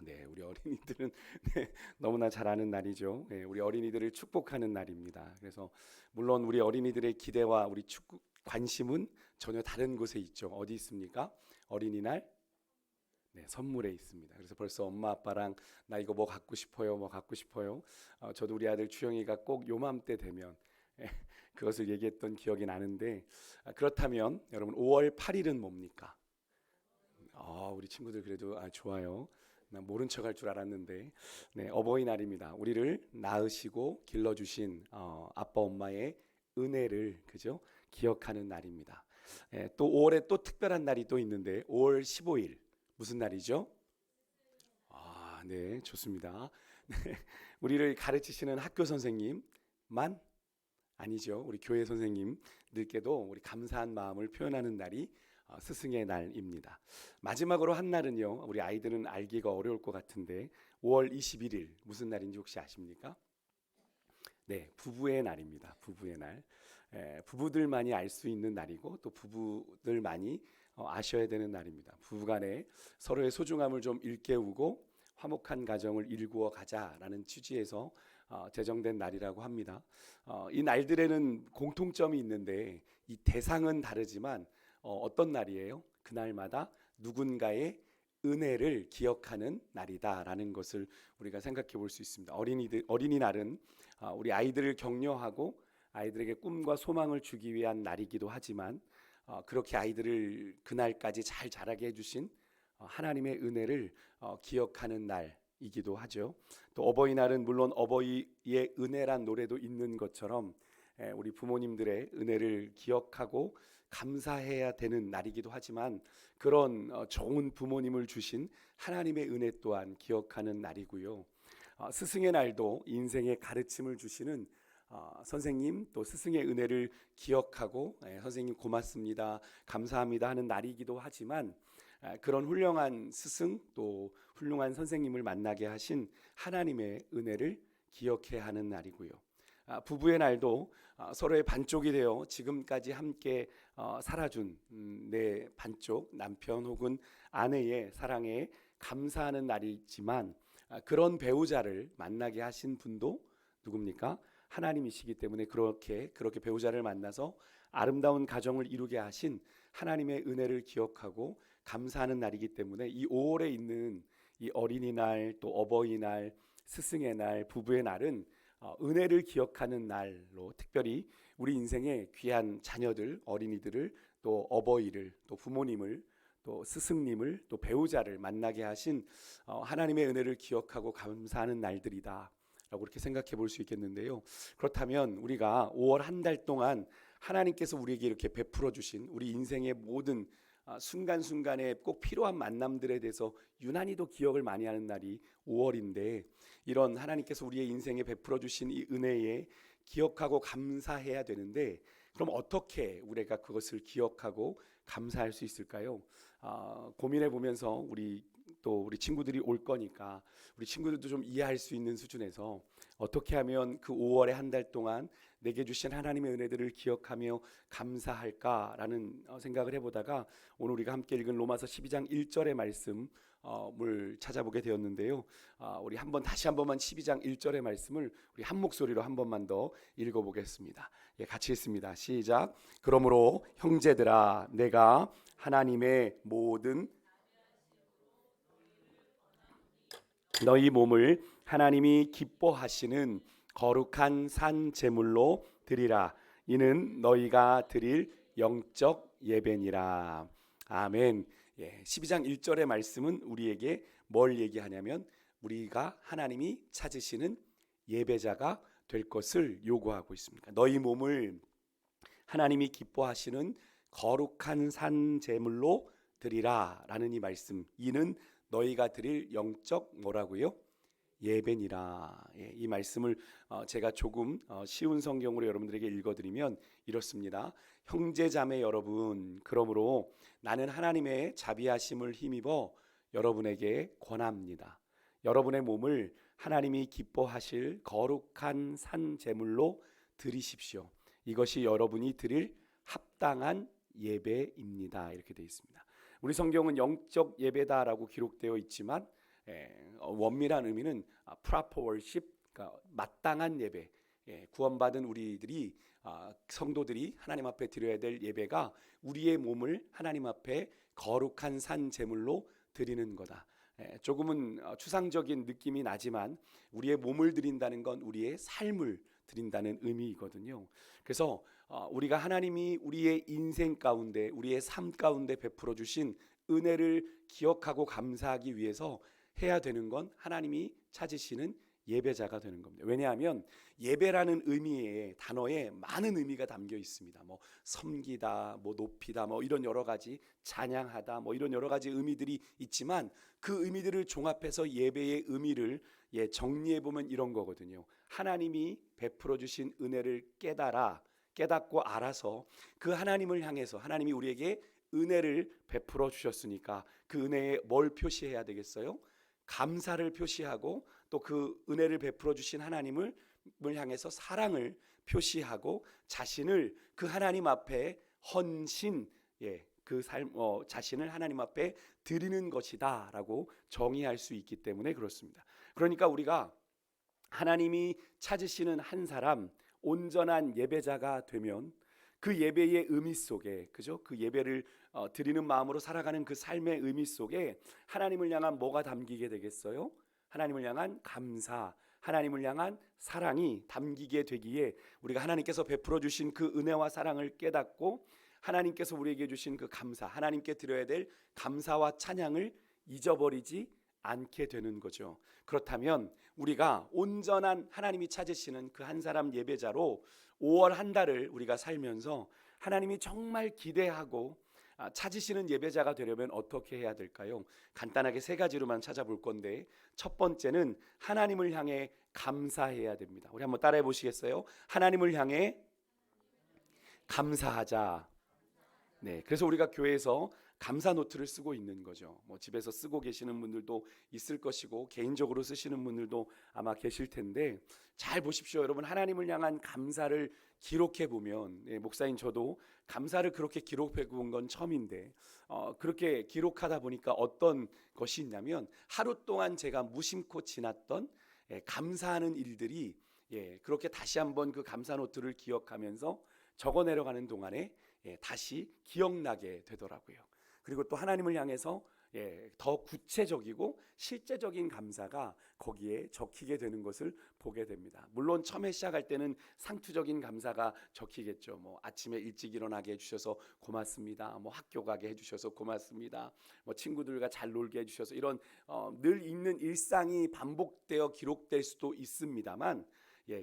네, 우리 어린이들은 네, 너무나 잘 아는 날이죠. 네, 우리 어린이들을 축복하는 날입니다. 그래서 물론 우리 어린이들의 기대와 우리 축구 관심은 전혀 다른 곳에 있죠. 어디 있습니까? 어린이날 네, 선물에 있습니다. 그래서 벌써 엄마 아빠랑 나 이거 뭐 갖고 싶어요, 뭐 갖고 싶어요. 저도 우리 아들 주영이가 꼭 요맘때 되면 예, 그것을 얘기했던 기억이 나는데 그렇다면 여러분 5월 8일은 뭡니까? 우리 친구들 그래도 좋아요. 나 모른 척 할 줄 알았는데 네, 어버이날입니다. 우리를 낳으시고 길러주신 아빠 엄마의 은혜를 그죠? 기억하는 날입니다. 또 5월에 또 특별한 날이 또 있는데 5월 15일 무슨 날이죠? 네, 좋습니다. 네, 우리를 가르치시는 학교 선생님만 아니죠. 우리 교회 선생님들께도 우리 감사한 마음을 표현하는 날이 스승의 날입니다. 마지막으로 한 날은요. 우리 아이들은 알기가 어려울 것 같은데 5월 21일 무슨 날인지 혹시 아십니까? 네, 부부의 날입니다. 부부의 날. 부부들만이 알 수 있는 날이고 또 부부들만이 아셔야 되는 날입니다. 부부간에 서로의 소중함을 좀 일깨우고 화목한 가정을 일구어 가자라는 취지에서 제정된 날이라고 합니다. 이 날들에는 공통점이 있는데 이 대상은 다르지만 어떤 날이에요? 그날마다 누군가의 은혜를 기억하는 날이다라는 것을 우리가 생각해 볼 수 있습니다. 어린이날은 우리 아이들을 격려하고 아이들에게 꿈과 소망을 주기 위한 날이기도 하지만 그렇게 아이들을 그날까지 잘 자라게 해주신 하나님의 은혜를 기억하는 날이기도 하죠. 또 어버이날은 물론 어버이의 은혜란 노래도 있는 것처럼 우리 부모님들의 은혜를 기억하고 감사해야 되는 날이기도 하지만 그런 좋은 부모님을 주신 하나님의 은혜 또한 기억하는 날이고요. 스승의 날도 인생의 가르침을 주시는 선생님 또 스승의 은혜를 기억하고 선생님 고맙습니다 감사합니다 하는 날이기도 하지만 그런 훌륭한 스승 또 훌륭한 선생님을 만나게 하신 하나님의 은혜를 기억해야 하는 날이고요. 부부의 날도 서로의 반쪽이 되어 지금까지 함께 살아준 내 반쪽 남편 혹은 아내의 사랑에 감사하는 날이지만 그런 배우자를 만나게 하신 분도 누굽니까? 하나님이시기 때문에 그렇게 배우자를 만나서 아름다운 가정을 이루게 하신 하나님의 은혜를 기억하고 감사하는 날이기 때문에 이 5월에 있는 이 어린이날 또 어버이날 스승의 날 부부의 날은 은혜를 기억하는 날로 특별히 우리 인생의 귀한 자녀들 어린이들을 또 어버이를 또 부모님을 또 스승님을 또 배우자를 만나게 하신 하나님의 은혜를 기억하고 감사하는 날들이다 라고 그렇게 생각해 볼 수 있겠는데요. 그렇다면 우리가 5월 한 달 동안 하나님께서 우리에게 이렇게 베풀어 주신 우리 인생의 모든 순간순간에 꼭 필요한 만남들에 대해서 유난히도 기억을 많이 하는 날이 5월인데 이런 하나님께서 우리의 인생에 베풀어 주신 이 은혜에 기억하고 감사해야 되는데 그럼 어떻게 우리가 그것을 기억하고 감사할 수 있을까요? 고민해 보면서 우리 친구들이 올 거니까 우리 친구들도 좀 이해할 수 있는 수준에서 어떻게 하면 그 5월의 한 달 동안 내게 주신 하나님의 은혜들을 기억하며 감사할까라는 생각을 해보다가 오늘 우리가 함께 읽은 로마서 12장 1절의 말씀을 찾아보게 되었는데요. 우리 다시 한번만 12장 1절의 말씀을 우리 한 목소리로 한 번만 더 읽어보겠습니다. 같이 읽습니다. 시작. 그러므로 형제들아 내가 하나님의 모든 너희 몸을 하나님이 기뻐하시는 거룩한 산 제물로 드리라. 이는 너희가 드릴 영적 예배니라. 아멘. 12장 1절의 말씀은 우리에게 뭘 얘기하냐면 우리가 하나님이 찾으시는 예배자가 될 것을 요구하고 있습니다. 너희 몸을 하나님이 기뻐하시는 거룩한 산 제물로 드리라 라는 이 말씀. 이는 너희가 드릴 영적 뭐라고요? 예배니라. 이 말씀을 제가 조금 쉬운 성경으로 여러분들에게 읽어드리면 이렇습니다. 형제 자매 여러분, 그러므로 나는 하나님의 자비하심을 힘입어 여러분에게 권합니다. 여러분의 몸을 하나님이 기뻐하실 거룩한 산 제물로 드리십시오. 이것이 여러분이 드릴 합당한 예배입니다. 이렇게 되어 있습니다. 우리 성경은 영적 예배다라고 기록되어 있지만 원밀한 의미는 proper worship, 그러니까 마땅한 예배. 구원받은 우리들이 성도들이 하나님 앞에 드려야 될 예배가 우리의 몸을 하나님 앞에 거룩한 산 제물로 드리는 거다. 조금은 추상적인 느낌이 나지만 우리의 몸을 드린다는 건 우리의 삶을 드린다는 의미이거든요. 그래서 우리가 하나님이 우리의 인생 가운데, 우리의 삶 가운데 베풀어 주신 은혜를 기억하고 감사하기 위해서 해야 되는 건 하나님이 찾으시는 예배자가 되는 겁니다. 왜냐하면 예배라는 의미의 단어에 많은 의미가 담겨 있습니다. 뭐 섬기다, 뭐 높이다, 뭐 이런 여러 가지, 찬양하다, 뭐 이런 여러 가지 의미들이 있지만 그 의미들을 종합해서 예배의 의미를 정리해 보면 이런 거거든요. 하나님이 베풀어 주신 은혜를 깨닫고 알아서 그 하나님을 향해서, 하나님이 우리에게 은혜를 베풀어 주셨으니까 그 은혜에 뭘 표시해야 되겠어요? 감사를 표시하고 또 그 은혜를 베풀어 주신 하나님을 향해서 사랑을 표시하고 자신을 그 하나님 앞에 헌신, 그 삶, 자신을 하나님 앞에 드리는 것이다라고 정의할 수 있기 때문에 그렇습니다. 그러니까 우리가 하나님이 찾으시는 한 사람, 온전한 예배자가 되면 그 예배의 의미 속에, 그죠? 그 예배를 드리는 마음으로 살아가는 그 삶의 의미 속에 하나님을 향한 뭐가 담기게 되겠어요? 하나님을 향한 감사, 하나님을 향한 사랑이 담기게 되기에 우리가 하나님께서 베풀어 주신 그 은혜와 사랑을 깨닫고 하나님께서 우리에게 주신 그 감사, 하나님께 드려야 될 감사와 찬양을 잊어버리지 않게 되는 거죠. 그렇다면 우리가 온전한 하나님이 찾으시는 그 한 사람 예배자로 5월 한 달을 우리가 살면서 하나님이 정말 기대하고 찾으시는 예배자가 되려면 어떻게 해야 될까요? 간단하게 세 가지로만 찾아볼 건데, 첫 번째는 하나님을 향해 감사해야 됩니다. 우리 한번 따라해 보시겠어요? 하나님을 향해 감사하자. 네, 그래서 우리가 교회에서 감사 노트를 쓰고 있는 거죠. 뭐 집에서 쓰고 계시는 분들도 있을 것이고 개인적으로 쓰시는 분들도 아마 계실 텐데, 잘 보십시오, 여러분. 하나님을 향한 감사를 기록해 보면, 목사인 저도 감사를 그렇게 기록해 본 건 처음인데, 그렇게 기록하다 보니까 어떤 것이 있냐면 하루 동안 제가 무심코 지났던 감사하는 일들이 그렇게 다시 한번 그 감사 노트를 기억하면서 적어 내려가는 동안에 다시 기억나게 되더라고요. 그리고 또 하나님을 향해서 더 구체적이고 실제적인 감사가 거기에 적히게 되는 것을 보게 됩니다. 물론 처음에 시작할 때는 상투적인 감사가 적히겠죠. 뭐 아침에 일찍 일어나게 해주셔서 고맙습니다. 뭐 학교 가게 해주셔서 고맙습니다. 뭐 친구들과 잘 놀게 해주셔서, 이런 늘 있는 일상이 반복되어 기록될 수도 있습니다만,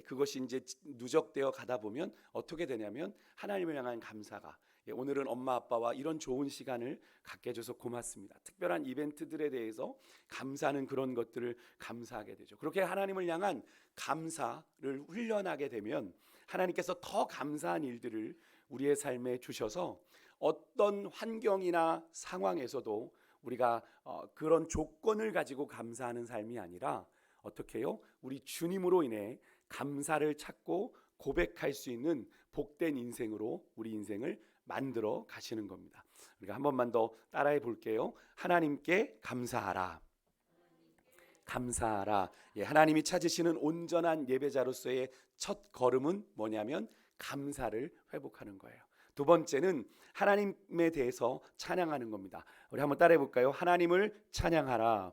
그것이 이제 누적되어 가다 보면 어떻게 되냐면 하나님을 향한 감사가, 오늘은 엄마 아빠와 이런 좋은 시간을 갖게 해줘서 고맙습니다. 특별한 이벤트들에 대해서 감사하는 그런 것들을 감사하게 되죠. 그렇게 하나님을 향한 감사를 훈련하게 되면 하나님께서 더 감사한 일들을 우리의 삶에 주셔서 어떤 환경이나 상황에서도 우리가 그런 조건을 가지고 감사하는 삶이 아니라 어떻게 해요? 우리 주님으로 인해 감사를 찾고 고백할 수 있는 복된 인생으로 우리 인생을 만들어 가시는 겁니다. 우리가 한 번만 더 따라해 볼게요. 하나님께 감사하라. 감사하라. 하나님이 찾으시는 온전한 예배자로서의 첫 걸음은 뭐냐면 감사를 회복하는 거예요. 두 번째는 하나님에 대해서 찬양하는 겁니다. 우리 한번 따라해 볼까요? 하나님을 찬양하라.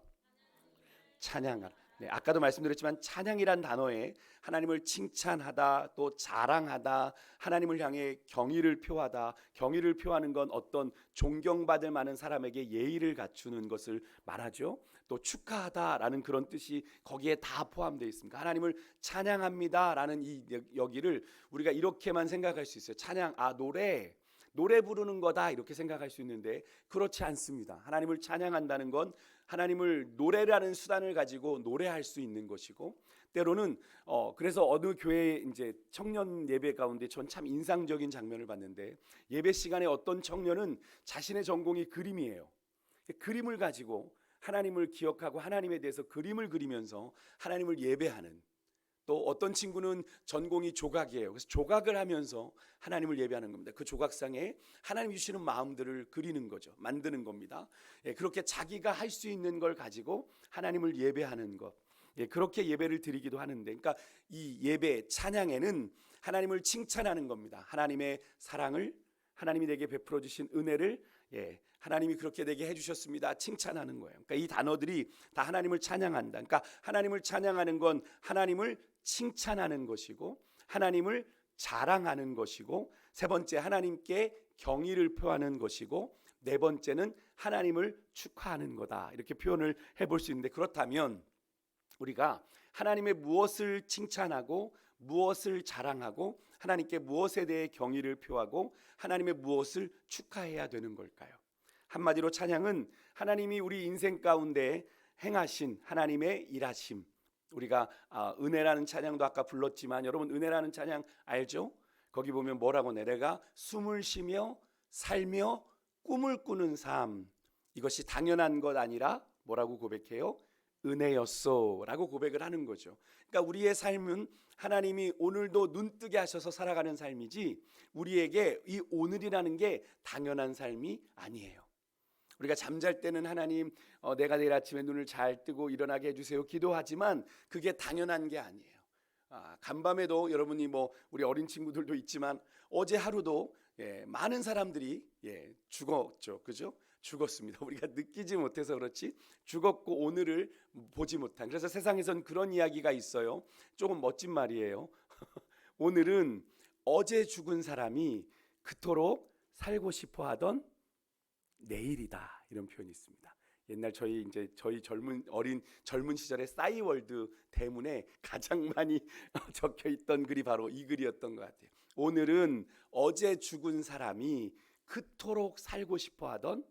찬양하라. 아까도 말씀드렸지만 찬양이란 단어에 하나님을 칭찬하다, 또 자랑하다, 하나님을 향해 경의를 표하다, 경의를 표하는 건 어떤 존경받을 만한 사람에게 예의를 갖추는 것을 말하죠. 또 축하하다라는 그런 뜻이 거기에 다 포함되어 있습니다. 하나님을 찬양합니다라는 이 여기를 우리가 이렇게만 생각할 수 있어요. 찬양, 노래 부르는 거다, 이렇게 생각할 수 있는데 그렇지 않습니다. 하나님을 찬양한다는 건 하나님을 노래라는 수단을 가지고 노래할 수 있는 것이고, 때로는 그래서 어느 교회 이제 청년 예배 가운데 전 참 인상적인 장면을 봤는데, 예배 시간에 어떤 청년은 자신의 전공이 그림이에요. 그림을 가지고 하나님을 기억하고 하나님에 대해서 그림을 그리면서 하나님을 예배하는, 또 어떤 친구는 전공이 조각이에요. 그래서 조각을 하면서 하나님을 예배하는 겁니다. 그 조각상에 하나님 주시는 마음들을 그리는 거죠. 만드는 겁니다. 그렇게 자기가 할 수 있는 걸 가지고 하나님을 예배하는 것. 그렇게 예배를 드리기도 하는데, 그러니까 이 예배 찬양에는 하나님을 칭찬하는 겁니다. 하나님의 사랑을, 하나님이 내게 베풀어 주신 은혜를, 하나님이 그렇게 내게 해주셨습니다. 칭찬하는 거예요. 그러니까 이 단어들이 다 하나님을 찬양한다. 그러니까 하나님을 찬양하는 건 하나님을 칭찬하는 것이고, 하나님을 자랑하는 것이고, 세 번째 하나님께 경의를 표하는 것이고, 네 번째는 하나님을 축하하는 거다. 이렇게 표현을 해볼 수 있는데, 그렇다면 우리가 하나님의 무엇을 칭찬하고 무엇을 자랑하고 하나님께 무엇에 대해 경의를 표하고 하나님의 무엇을 축하해야 되는 걸까요? 한마디로 찬양은 하나님이 우리 인생 가운데 행하신 하나님의 일하심. 우리가 은혜라는 찬양도 아까 불렀지만 여러분 은혜라는 찬양 알죠? 거기 보면 뭐라고 내가 숨을 쉬며 살며 꿈을 꾸는 삶, 이것이 당연한 것 아니라 뭐라고 고백해요? 은혜였소 라고 고백을 하는 거죠. 그러니까 우리의 삶은 하나님이 오늘도 눈뜨게 하셔서 살아가는 삶이지 우리에게 이 오늘이라는 게 당연한 삶이 아니에요. 우리가 잠잘 때는 하나님 내가 내일 아침에 눈을 잘 뜨고 일어나게 해주세요 기도하지만 그게 당연한 게 아니에요. 간밤에도 여러분이 우리 어린 친구들도 있지만 어제 하루도 많은 사람들이 죽었죠. 그죠? 죽었습니다. 우리가 느끼지 못해서 그렇지 죽었고 오늘을 보지 못한. 그래서 세상에선 그런 이야기가 있어요. 조금 멋진 말이에요. 오늘은 어제 죽은 사람이 그토록 살고 싶어 하던 내일이다. 이런 표현이 있습니다. 옛날 저희 젊은 시절에 싸이월드 대문에 가장 많이 적혀 있던 글이 바로 이 글이었던 것 같아요. 오늘은 어제 죽은 사람이 그토록 살고 싶어 하던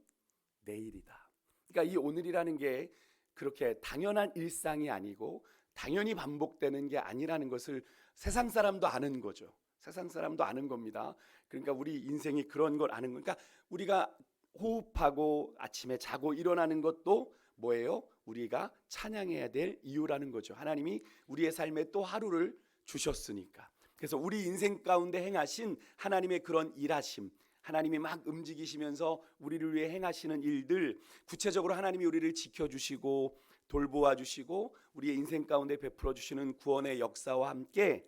내일이다. 그러니까 이 오늘이라는 게 그렇게 당연한 일상이 아니고 당연히 반복되는 게 아니라는 것을 세상 사람도 아는 거죠. 세상 사람도 아는 겁니다. 그러니까 우리 인생이 그런 걸 아는 거니까 우리가 호흡하고 아침에 자고 일어나는 것도 뭐예요? 우리가 찬양해야 될 이유라는 거죠. 하나님이 우리의 삶에 또 하루를 주셨으니까. 그래서 우리 인생 가운데 행하신 하나님의 그런 일하심, 하나님이 막 움직이시면서 우리를 위해 행하시는 일들, 구체적으로 하나님이 우리를 지켜주시고 돌보아 주시고 우리의 인생 가운데 베풀어 주시는 구원의 역사와 함께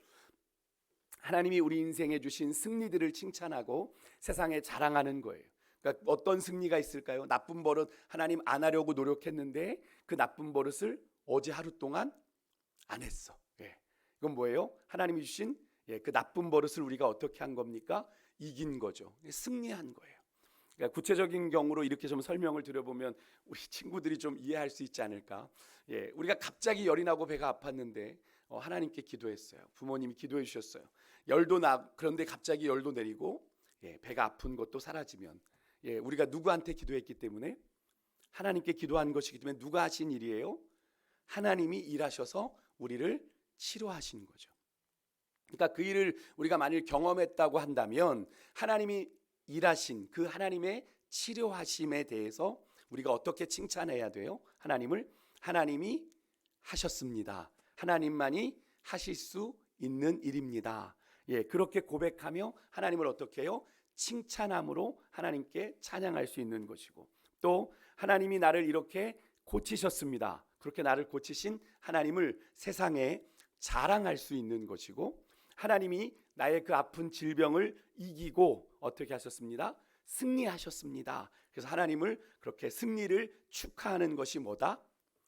하나님이 우리 인생에 주신 승리들을 칭찬하고 세상에 자랑하는 거예요. 그러니까 어떤 승리가 있을까요? 나쁜 버릇 하나님 안 하려고 노력했는데 그 나쁜 버릇을 어제 하루 동안 안 했어. 이건 뭐예요? 하나님이 주신 그 나쁜 버릇을 우리가 어떻게 한 겁니까? 이긴 거죠. 승리한 거예요. 그러니까 구체적인 경우로 이렇게 좀 설명을 드려보면 우리 친구들이 좀 이해할 수 있지 않을까? 우리가 갑자기 열이 나고 배가 아팠는데 하나님께 기도했어요. 부모님이 기도해 주셨어요. 열도 나 그런데 갑자기 열도 내리고 배가 아픈 것도 사라지면 우리가 누구한테 기도했기 때문에 하나님께 기도한 것이기 때문에 누가 하신 일이에요? 하나님이 일하셔서 우리를 치료하신 거죠. 그러니까 그 일을 우리가 만일 경험했다고 한다면 하나님이 일하신 그 하나님의 치료하심에 대해서 우리가 어떻게 칭찬해야 돼요? 하나님이 하셨습니다. 하나님만이 하실 수 있는 일입니다. 그렇게 고백하며 하나님을 어떻게 해요? 칭찬함으로 하나님께 찬양할 수 있는 것이고, 또 하나님이 나를 이렇게 고치셨습니다. 그렇게 나를 고치신 하나님을 세상에 자랑할 수 있는 것이고, 하나님이 나의 그 아픈 질병을 이기고 어떻게 하셨습니다? 승리하셨습니다. 그래서 하나님을 그렇게 승리를 축하하는 것이 뭐다?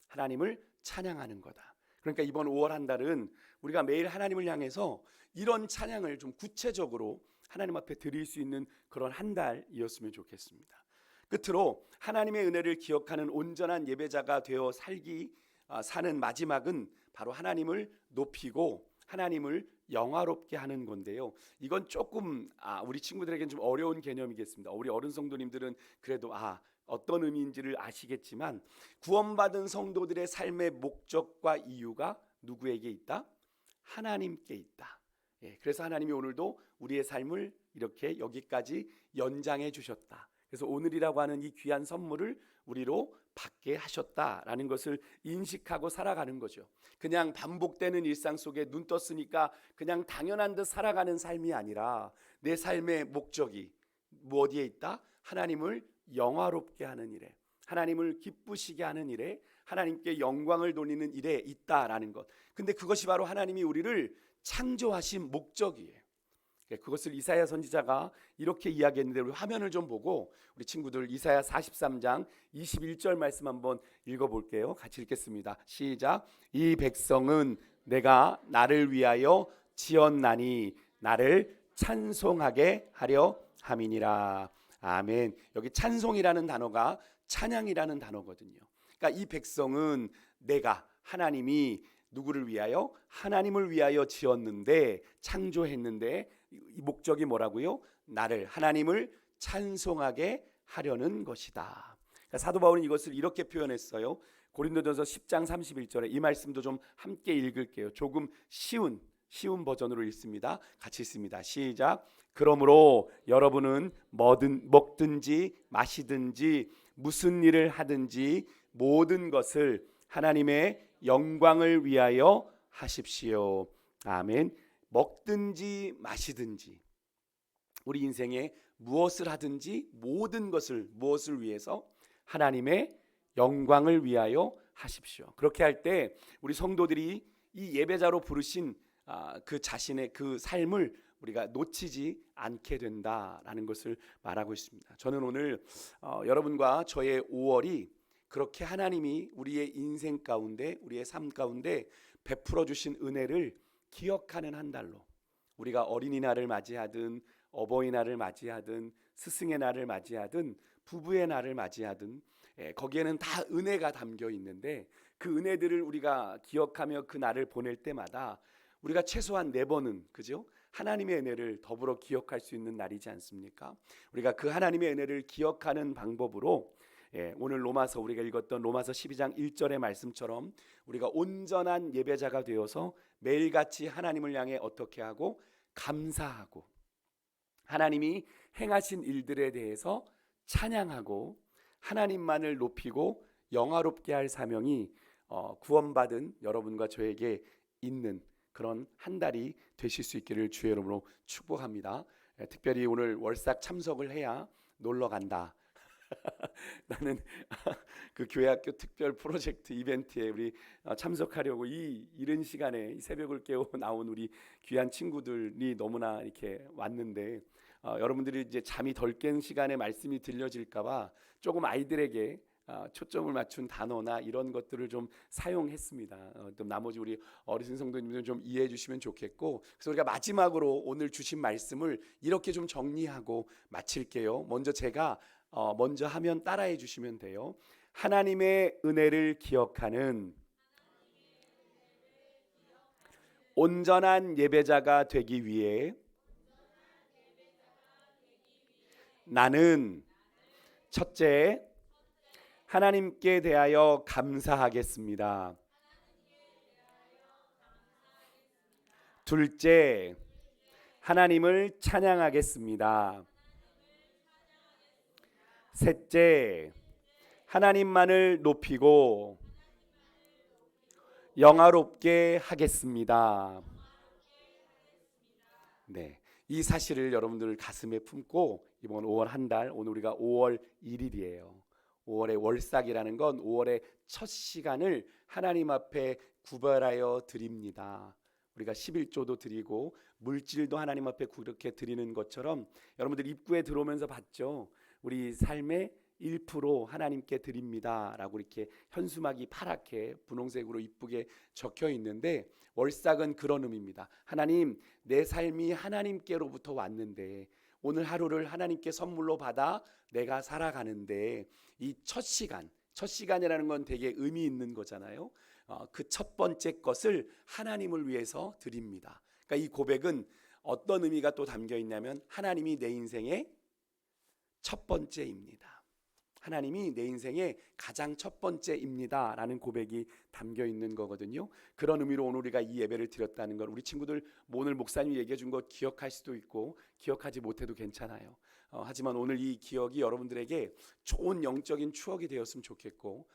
하나님을 찬양하는 거다. 그러니까 이번 5월 한 달은 우리가 매일 하나님을 향해서 이런 찬양을 좀 구체적으로 하나님 앞에 드릴 수 있는 그런 한 달이었으면 좋겠습니다. 끝으로 하나님의 은혜를 기억하는 온전한 예배자가 되어 사는 마지막은 바로 하나님을 높이고 하나님을 영화롭게 하는 건데요. 이건 조금 우리 친구들에게는 좀 어려운 개념이겠습니다. 우리 어른 성도님들은 그래도 어떤 의미인지를 아시겠지만 구원받은 성도들의 삶의 목적과 이유가 누구에게 있다? 하나님께 있다. 그래서 하나님이 오늘도 우리의 삶을 이렇게 여기까지 연장해 주셨다. 그래서 오늘이라고 하는 이 귀한 선물을 우리로 받게 하셨다라는 것을 인식하고 살아가는 거죠. 그냥 반복되는 일상 속에 눈 떴으니까 그냥 당연한 듯 살아가는 삶이 아니라 내 삶의 목적이 어디에 있다? 하나님을 영화롭게 하는 일에, 하나님을 기쁘시게 하는 일에, 하나님께 영광을 돌리는 일에 있다라는 것. 근데 그것이 바로 하나님이 우리를 창조하신 목적이에요. 그것을 이사야 선지자가 이렇게 이야기했는데, 우리 화면을 좀 보고 우리 친구들 이사야 43장 21절 말씀 한번 읽어볼게요. 같이 읽겠습니다. 시작. 이 백성은 내가 나를 위하여 지었나니 나를 찬송하게 하려 함이니라. 아멘. 여기 찬송이라는 단어가 찬양이라는 단어거든요. 그러니까 이 백성은 내가, 하나님이 누구를 위하여? 하나님을 위하여 지었는데, 창조했는데, 이 목적이 뭐라고요? 나를, 하나님을 찬송하게 하려는 것이다. 그러니까 사도 바울은 이것을 이렇게 표현했어요. 고린도전서 10장 31절에 이 말씀도 좀 함께 읽을게요. 조금 쉬운 버전으로 읽습니다. 같이 읽습니다. 시작. 그러므로 여러분은 먹든지 마시든지 무슨 일을 하든지 모든 것을 하나님의 영광을 위하여 하십시오. 아멘. 먹든지 마시든지 우리 인생에 무엇을 하든지 모든 것을 무엇을 위해서? 하나님의 영광을 위하여 하십시오. 그렇게 할 때 우리 성도들이 이 예배자로 부르신 그 자신의 그 삶을 우리가 놓치지 않게 된다라는 것을 말하고 있습니다. 저는 오늘 여러분과 저의 5월이 그렇게 하나님이 우리의 인생 가운데, 우리의 삶 가운데 베풀어 주신 은혜를 기억하는 한 달로, 우리가 어린이날을 맞이하든 어버이날을 맞이하든 스승의 날을 맞이하든 부부의 날을 맞이하든 거기에는 다 은혜가 담겨 있는데, 그 은혜들을 우리가 기억하며 그 날을 보낼 때마다 우리가 최소한 4번은, 그죠? 하나님의 은혜를 더불어 기억할 수 있는 날이지 않습니까? 우리가 그 하나님의 은혜를 기억하는 방법으로 오늘 로마서, 우리가 읽었던 로마서 12장 1절의 말씀처럼 우리가 온전한 예배자가 되어서 매일같이 하나님을 향해 어떻게 하고? 감사하고, 하나님이 행하신 일들에 대해서 찬양하고 하나님만을 높이고 영화롭게 할 사명이 구원받은 여러분과 저에게 있는 그런 한 달이 되실 수 있기를 주의 이름으로 축복합니다. 특별히 오늘 월삭 참석을 해야 놀러 간다. 나는 그 교회학교 특별 프로젝트 이벤트에 우리 참석하려고 이 이른 시간에 이 새벽을 깨워 나온 우리 귀한 친구들이 너무나 이렇게 왔는데, 여러분들이 이제 잠이 덜 깬 시간에 말씀이 들려질까봐 조금 아이들에게 초점을 맞춘 단어나 이런 것들을 좀 사용했습니다. 또 나머지 우리 어르신 성도님들 좀 이해해 주시면 좋겠고, 그래서 우리가 마지막으로 오늘 주신 말씀을 이렇게 좀 정리하고 마칠게요. 먼저 제가 먼저 하면 따라해 주시면 돼요. 하나님의 은혜를 기억하는 온전한 예배자가 되기 위해 나는 첫째, 하나님께 대하여 감사하겠습니다. 둘째, 하나님을 찬양하겠습니다. 셋째, 하나님만을 높이고 영화롭게 하겠습니다. 네, 이 사실을 여러분들 가슴에 품고 이번 5월 한 달, 오늘 우리가 5월 1일이에요. 5월의 월삭이라는 건 5월의 첫 시간을 하나님 앞에 구별하여 드립니다. 우리가 11조도 드리고 물질도 하나님 앞에 그렇게 드리는 것처럼 여러분들 입구에 들어오면서 봤죠? 우리 삶의 1% 하나님께 드립니다라고 이렇게 현수막이 파랗게 분홍색으로 이쁘게 적혀 있는데, 월삭은 그런 의미입니다. 하나님, 내 삶이 하나님께로부터 왔는데 오늘 하루를 하나님께 선물로 받아 내가 살아가는데 이 첫 시간이라는 건 되게 의미 있는 거잖아요. 그 첫 번째 것을 하나님을 위해서 드립니다. 그러니까 이 고백은 어떤 의미가 또 담겨 있냐면, 하나님이 내 인생의 첫 번째입니다. 하나님이 내 인생의 가장 첫 번째입니다라는 고백이 담겨 있는 거거든요. 그런 의미로 오늘 우리가 이 예배를 드렸다는 걸 우리 친구들 오늘 목사님이 얘기해 준 거 기억할 수도 있고 기억하지 못해도 괜찮아요. 하지만 오늘 이 기억이 여러분들에게 좋은 영적인 추억이 되었으면 좋겠고,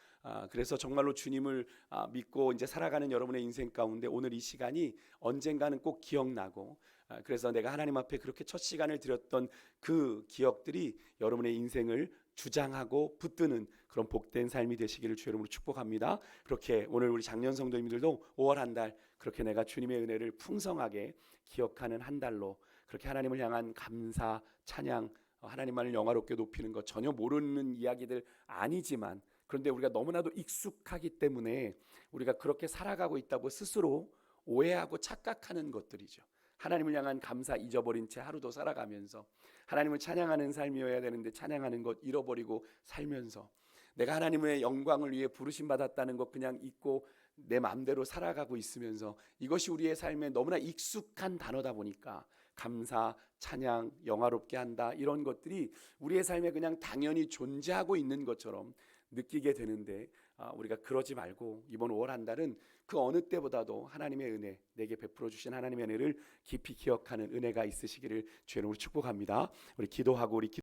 그래서 정말로 주님을 믿고 이제 살아가는 여러분의 인생 가운데 오늘 이 시간이 언젠가는 꼭 기억나고, 그래서 내가 하나님 앞에 그렇게 첫 시간을 드렸던 그 기억들이 여러분의 인생을 주장하고 붙드는 그런 복된 삶이 되시기를 주의 이름으로 축복합니다. 그렇게 오늘 우리 작년 성도님들도 5월 한 달 그렇게 내가 주님의 은혜를 풍성하게 기억하는 한 달로 그렇게 하나님을 향한 감사, 찬양, 하나님만을 영화롭게 높이는 것 전혀 모르는 이야기들 아니지만, 그런데 우리가 너무나도 익숙하기 때문에 우리가 그렇게 살아가고 있다고 스스로 오해하고 착각하는 것들이죠. 하나님을 향한 감사 잊어버린 채 하루도 살아가면서, 하나님을 찬양하는 삶이어야 되는데 찬양하는 것 잃어버리고 살면서, 내가 하나님의 영광을 위해 부르심 받았다는 것 그냥 잊고 내 마음대로 살아가고 있으면서, 이것이 우리의 삶에 너무나 익숙한 단어다 보니까 감사, 찬양, 영화롭게 한다 이런 것들이 우리의 삶에 그냥 당연히 존재하고 있는 것처럼 느끼게 되는데, 우리가 그러지 말고 이번 5월 한 달은 그 어느 때보다도 하나님의 은혜, 내게 베풀어 주신 하나님의 은혜를 깊이 기억하는 은혜가 있으시기를 주의 이름으로 축복합니다. 우리 기도하고 우리